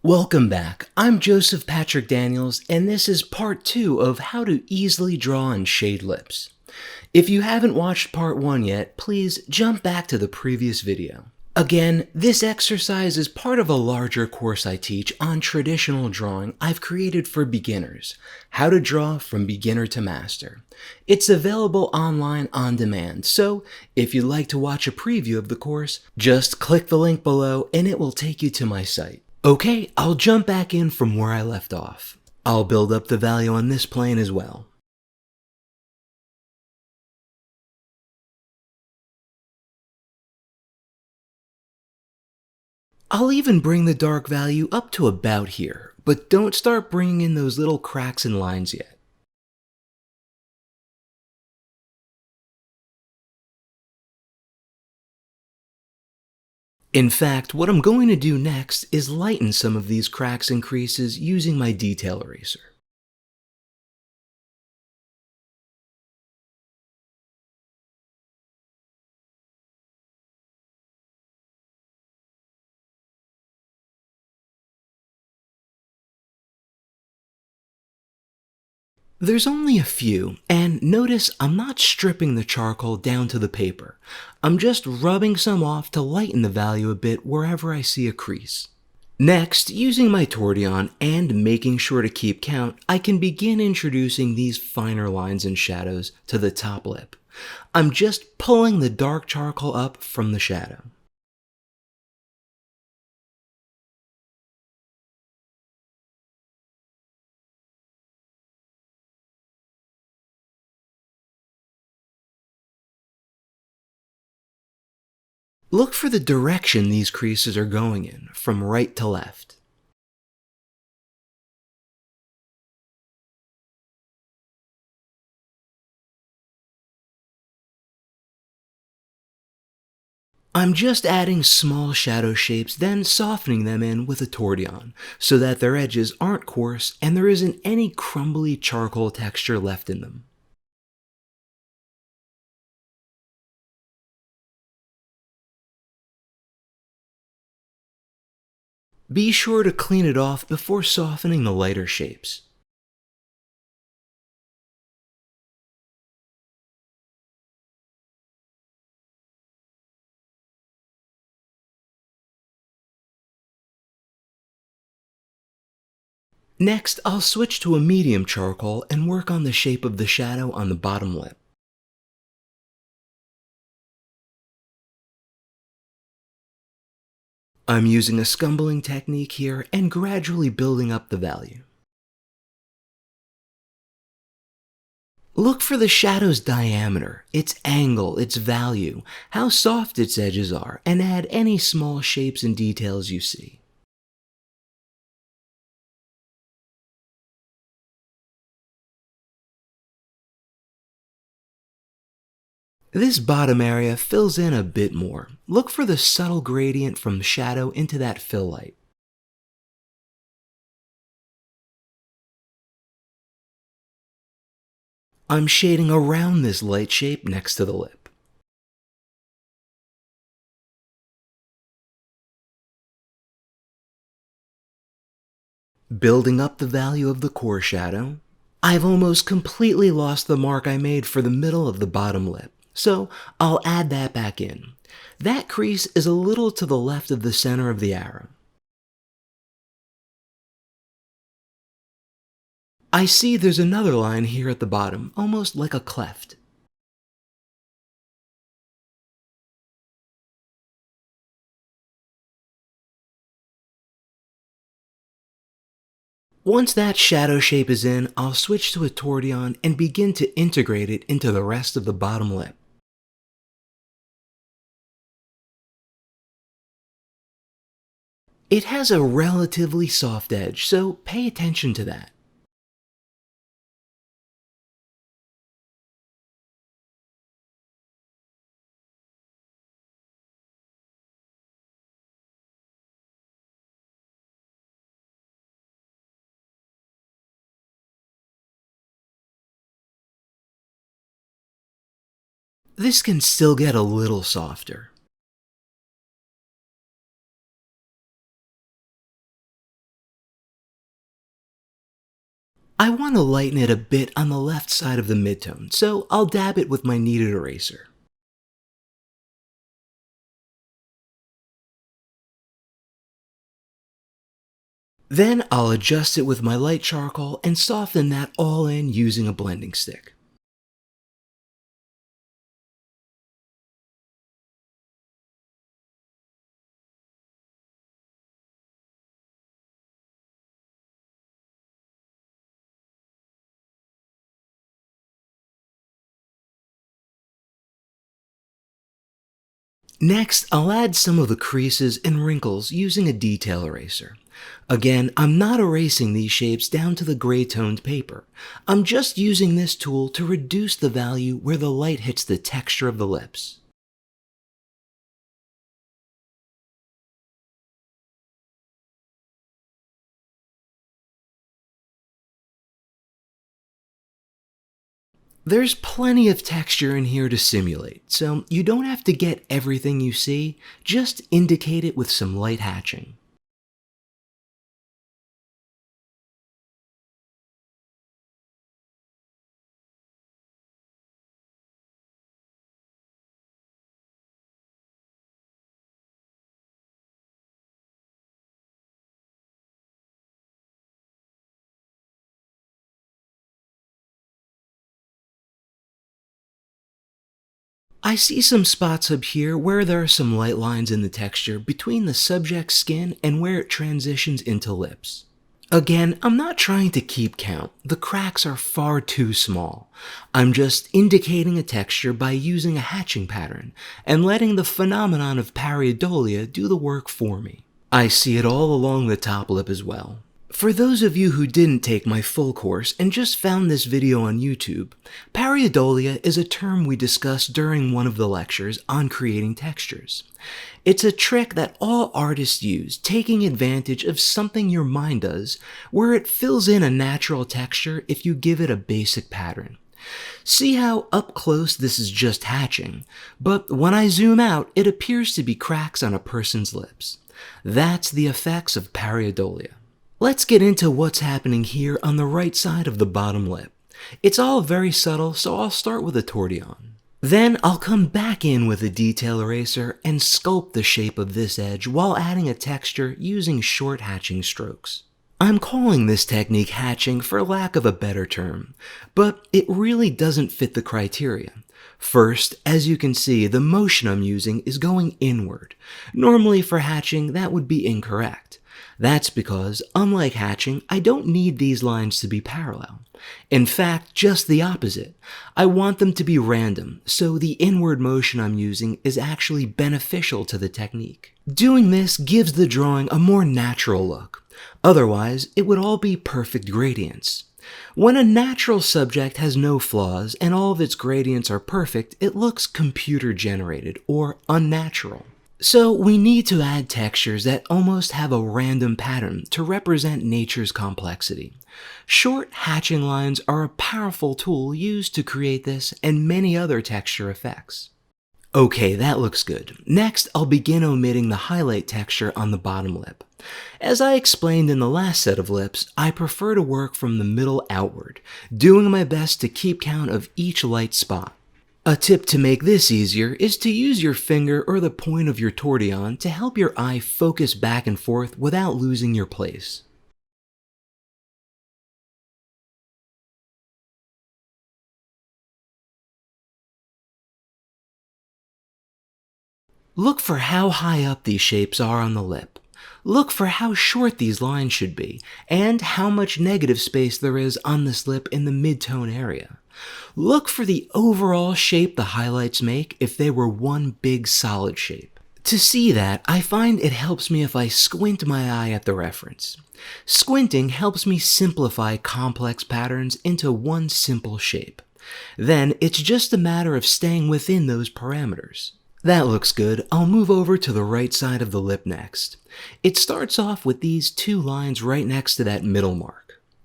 Welcome back. I'm Joseph Patrick Daniels, and this is part 2 of how to easily draw and shade lips. If you haven't watched part 1 yet, please jump back to the previous video. Again, this exercise is part of a larger course I teach on traditional drawing I've created for beginners, how to draw from beginner to master. It's available online on demand, so if you'd like to watch a preview of the course, just click the link below and it will take you to my site. Okay, I'll jump back in from where I left off. I'll build up the value on this plane as well. I'll even bring the dark value up to about here, but don't start bringing in those little cracks and lines yet. In fact, what I'm going to do next is lighten some of these cracks and creases using my detail eraser. There's only a few, and notice I'm not stripping the charcoal down to the paper. I'm just rubbing some off to lighten the value a bit wherever I see a crease. Next, using my tortillon and making sure to keep count, I can begin introducing these finer lines and shadows to the top lip. I'm just pulling the dark charcoal up from the shadow. Look for the direction these creases are going in, from right to left. I'm just adding small shadow shapes, then softening them in with a tortillon, so that their edges aren't coarse and there isn't any crumbly charcoal texture left in them. Be sure to clean it off before softening the lighter shapes. Next, I'll switch to a medium charcoal and work on the shape of the shadow on the bottom lip. I'm using a scumbling technique here and gradually building up the value. Look for the shadow's diameter, its angle, its value, how soft its edges are, and add any small shapes and details you see. This bottom area fills in a bit more. Look for the subtle gradient from shadow into that fill light. I'm shading around this light shape next to the lip. Building up the value of the core shadow. I've almost completely lost the mark I made for the middle of the bottom lip, so I'll add that back in. That crease is a little to the left of the center of the arrow. I see there's another line here at the bottom, almost like a cleft. Once that shadow shape is in, I'll switch to a tortillon and begin to integrate it into the rest of the bottom lip. It has a relatively soft edge, so pay attention to that. This can still get a little softer. I want to lighten it a bit on the left side of the midtone, so I'll dab it with my kneaded eraser. Then I'll adjust it with my light charcoal and soften that all in using a blending stick. Next, I'll add some of the creases and wrinkles using a detail eraser. Again, I'm not erasing these shapes down to the gray-toned paper. I'm just using this tool to reduce the value where the light hits the texture of the lips. There's plenty of texture in here to simulate, so you don't have to get everything you see, just indicate it with some light hatching. I see some spots up here where there are some light lines in the texture between the subject's skin and where it transitions into lips. Again, I'm not trying to keep count, the cracks are far too small. I'm just indicating a texture by using a hatching pattern, and letting the phenomenon of pareidolia do the work for me. I see it all along the top lip as well. For those of you who didn't take my full course and just found this video on YouTube, pareidolia is a term we discussed during one of the lectures on creating textures. It's a trick that all artists use, taking advantage of something your mind does, where it fills in a natural texture if you give it a basic pattern. See how up close this is just hatching, but when I zoom out, it appears to be cracks on a person's lips. That's the effects of pareidolia. Let's get into what's happening here on the right side of the bottom lip. It's all very subtle, so I'll start with a tortillon. Then I'll come back in with a detail eraser and sculpt the shape of this edge while adding a texture using short hatching strokes. I'm calling this technique hatching for lack of a better term, but it really doesn't fit the criteria. First, as you can see, the motion I'm using is going inward. Normally for hatching, that would be incorrect. That's because, unlike hatching, I don't need these lines to be parallel. In fact, just the opposite. I want them to be random, so the inward motion I'm using is actually beneficial to the technique. Doing this gives the drawing a more natural look. Otherwise, it would all be perfect gradients. When a natural subject has no flaws and all of its gradients are perfect, it looks computer-generated or unnatural. So we need to add textures that almost have a random pattern to represent nature's complexity. Short hatching lines are a powerful tool used to create this and many other texture effects. Okay, that looks good. Next, I'll begin omitting the highlight texture on the bottom lip. As I explained in the last set of lips, I prefer to work from the middle outward, doing my best to keep count of each light spot. A tip to make this easier is to use your finger or the point of your tortillon to help your eye focus back and forth without losing your place. Look for how high up these shapes are on the lip. Look for how short these lines should be, and how much negative space there is on this lip in the mid-tone area. Look for the overall shape the highlights make if they were one big solid shape. To see that, I find it helps me if I squint my eye at the reference. Squinting helps me simplify complex patterns into one simple shape. Then it's just a matter of staying within those parameters. That looks good. I'll move over to the right side of the lip next. It starts off with these two lines right next to that middle mark.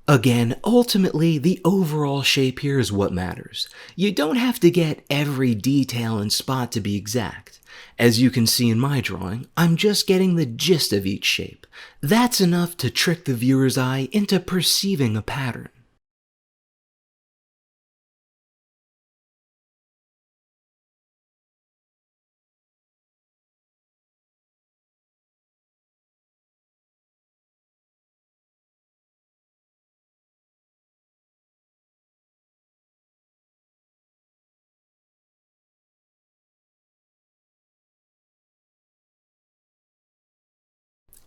Again, ultimately, the overall shape here is what matters. You don't have to get every detail and spot to be exact. As you can see in my drawing, I'm just getting the gist of each shape. That's enough to trick the viewer's eye into perceiving a pattern.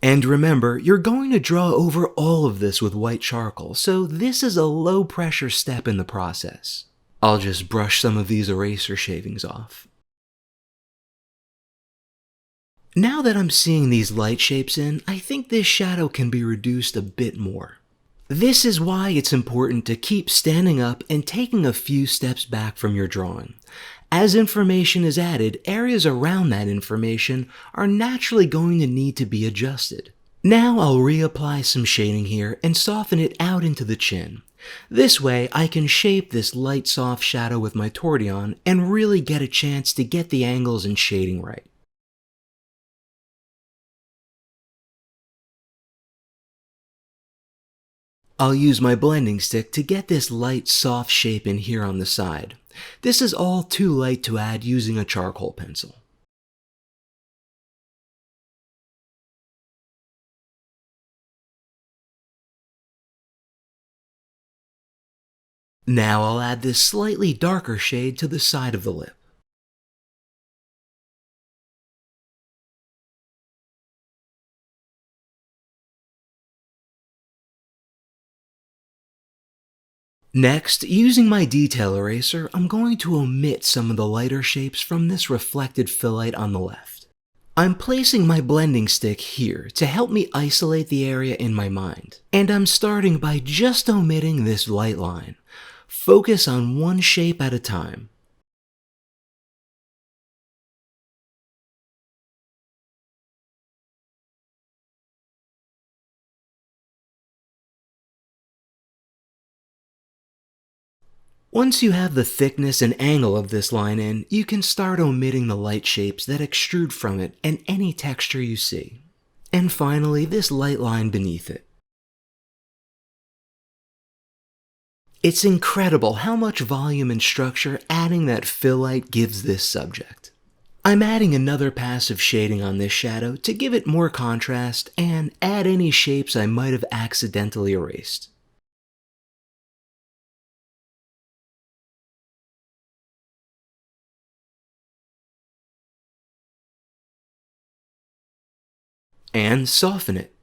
And remember, you're going to draw over all of this with white charcoal, so this is a low pressure step in the process. I'll just brush some of these eraser shavings off. Now that I'm seeing these light shapes in, I think this shadow can be reduced a bit more. This is why it's important to keep standing up and taking a few steps back from your drawing. As information is added, areas around that information are naturally going to need to be adjusted. Now I'll reapply some shading here and soften it out into the chin. This way I can shape this light soft shadow with my tortillon and really get a chance to get the angles and shading right. I'll use my blending stick to get this light soft shape in here on the side. This is all too light to add using a charcoal pencil. Now I'll add this slightly darker shade to the side of the lip. Next, using my detail eraser, I'm going to omit some of the lighter shapes from this reflected phyllite on the left. I'm placing my blending stick here to help me isolate the area in my mind, and I'm starting by just omitting this light line. Focus on one shape at a time. Once you have the thickness and angle of this line in, you can start omitting the light shapes that extrude from it and any texture you see. And finally, this light line beneath it. It's incredible how much volume and structure adding that phyllite gives this subject. I'm adding another pass of shading on this shadow to give it more contrast and add any shapes I might have accidentally erased. And soften it.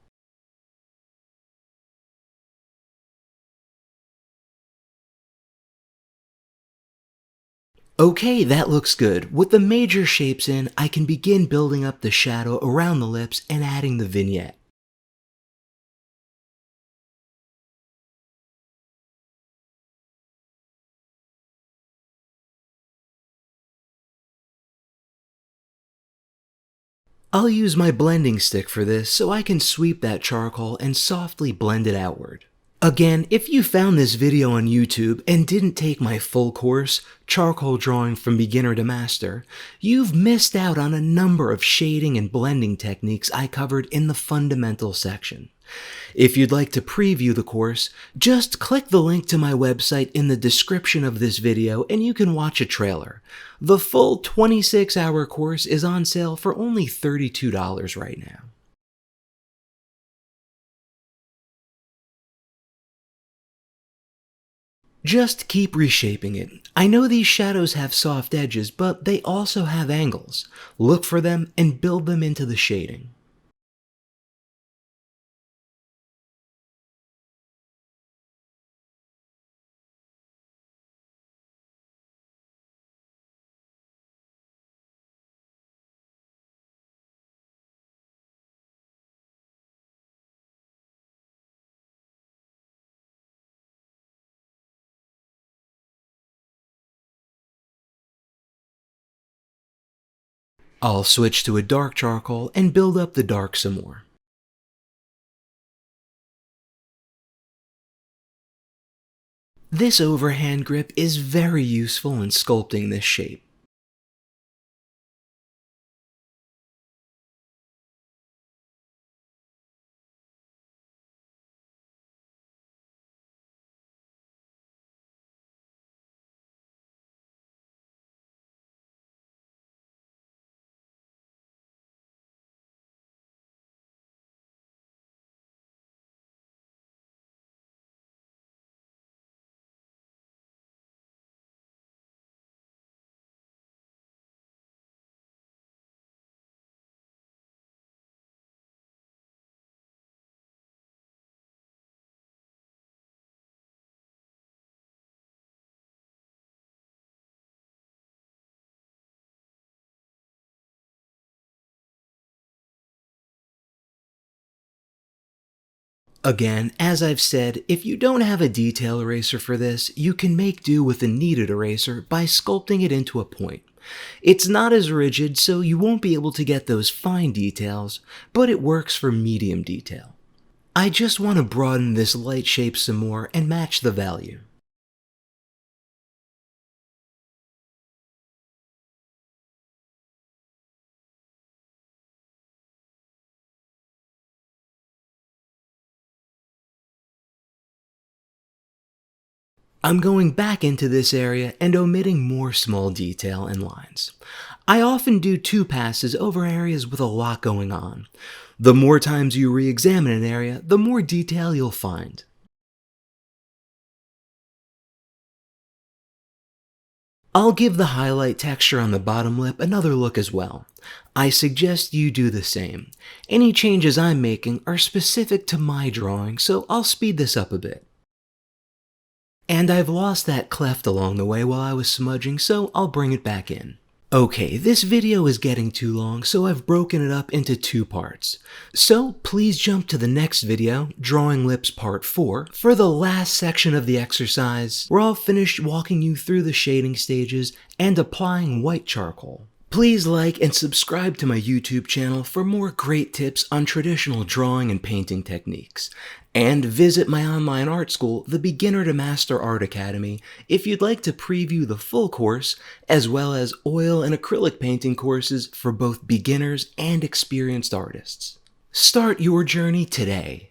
Okay, that looks good. With the major shapes in, I can begin building up the shadow around the lips and adding the vignette. I'll use my blending stick for this so I can sweep that charcoal and softly blend it outward. Again, if you found this video on YouTube and didn't take my full course, Charcoal Drawing from Beginner to Master, you've missed out on a number of shading and blending techniques I covered in the fundamental section. If you'd like to preview the course, just click the link to my website in the description of this video and you can watch a trailer. The full 26-hour course is on sale for only $32 right now. Just keep reshaping it. I know these shadows have soft edges, but they also have angles. Look for them and build them into the shading. I'll switch to a dark charcoal and build up the dark some more. This overhand grip is very useful in sculpting this shape. Again, as I've said, if you don't have a detail eraser for this, you can make do with a kneaded eraser by sculpting it into a point. It's not as rigid, so you won't be able to get those fine details, but it works for medium detail. I just want to broaden this light shape some more and match the value. I'm going back into this area and omitting more small detail and lines. I often do 2 passes over areas with a lot going on. The more times you re-examine an area, the more detail you'll find. I'll give the highlight texture on the bottom lip another look as well. I suggest you do the same. Any changes I'm making are specific to my drawing, so I'll speed this up a bit. And I've lost that cleft along the way while I was smudging, so I'll bring it back in. Okay, this video is getting too long, so I've broken it up into 2 parts. So please jump to the next video, Drawing Lips Part 4, for the last section of the exercise, where I'll finish walking you through the shading stages and applying white charcoal. Please like and subscribe to my YouTube channel for more great tips on traditional drawing and painting techniques. And visit my online art school, the Beginner to Master Art Academy, if you'd like to preview the full course, as well as oil and acrylic painting courses for both beginners and experienced artists. Start your journey today.